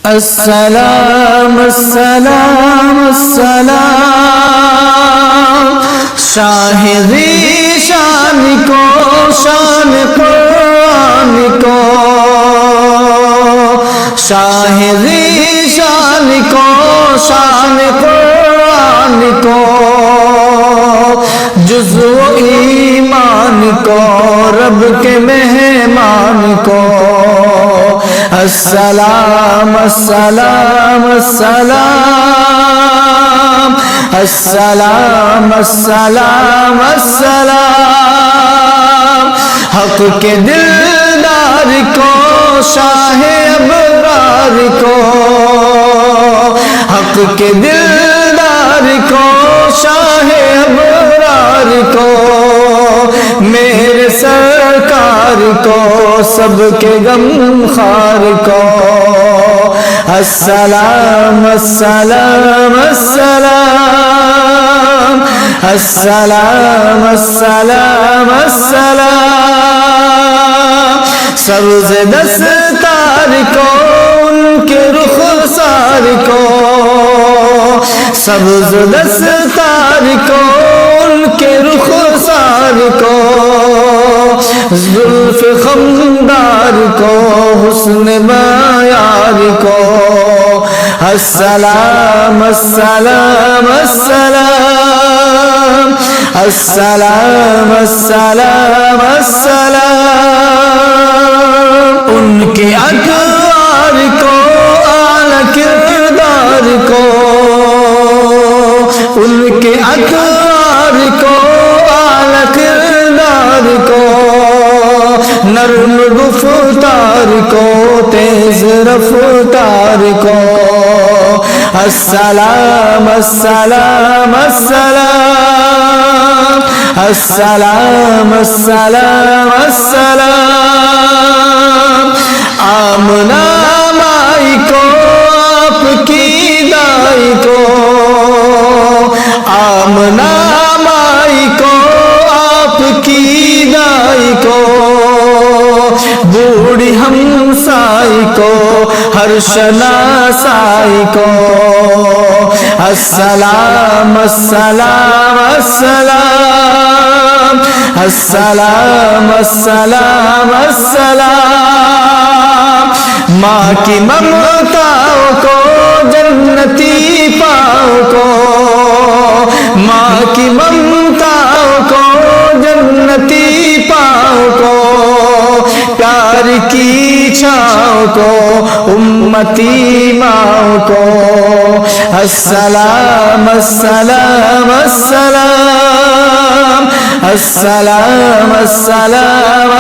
السلام السلام السلام شاہ ذیشان کو شان قرآن کو شاہ ذیشان کو شان قرآن کو جزو ایمان کو رب کے مہمان کو السلام السلام السلام السلام السلام السلام حق کے دلدار کو شاہ ابرار کو حق کے دلدار کو شاہ ابرار کو میرے سرکار کو سب کے غم خار کو السلام السلام السلام السلام السلام السلام سبز دستار کو ان کے رخسار کو سبز دستار کو ان کے رخسار کو زلف خمدار کو حسن معیار کو السلام السلام السلام السلام السلام السلام ان کے اطوار کو اعلی کردار کو ان کے اطوار کو اعلی کردار کو نرم گفتار کو تیز رفتار کو السلام السلام السلام السلام السلام السلام آمنہ مائی کو آپ کی دائی کو آمنہ مائی کو آپ کی دائی کو بوڑھی ہمسائی کو ہر شناسائی کو السلام السلام السلام السلام السلام السلام ماں کی ممتاؤں کو جنتی پاؤں کو ماں کی ممتاؤں کو جنتی پاؤں کو پیار کی چھاؤں کو امتی ماں کو السلام السلام السلام السلام السلام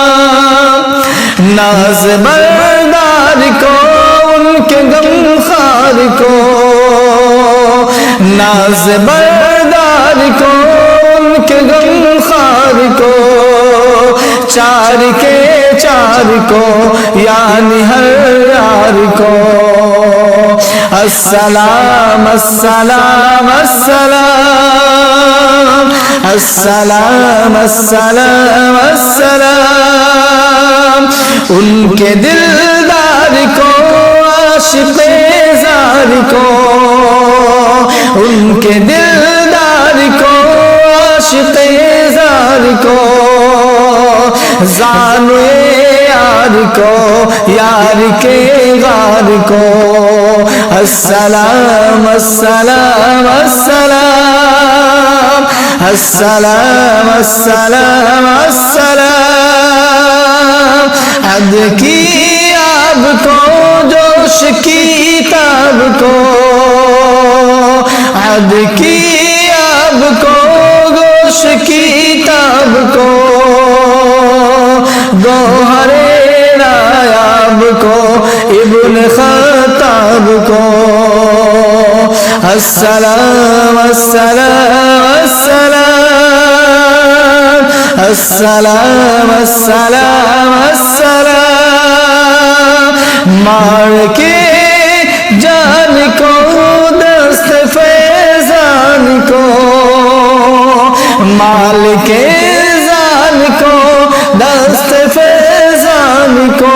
السلام ناز بردار کو ان کے غم خار کو ناز بردار کو ان کے غم خار کو چار کے چار کو یعنی ہر یار کو السلام السلام السلام السلام السلام السلام ان کے دلدار کو عاشق زار کو ان کے دلدار کو عاشق زار کو زانو یار کو یار کے غار کو السلام السلام السلام السلام السلام السلام عد کی آب کو جوش کی تاب کو عد کی آب کو گوش کی تاب کو گوہر نایاب کو ابن خطاب کو السلام السلام السلام السلام السلام السلام مار کے جان کو دست فیضان کو مال کے جان کو دست فیضان کو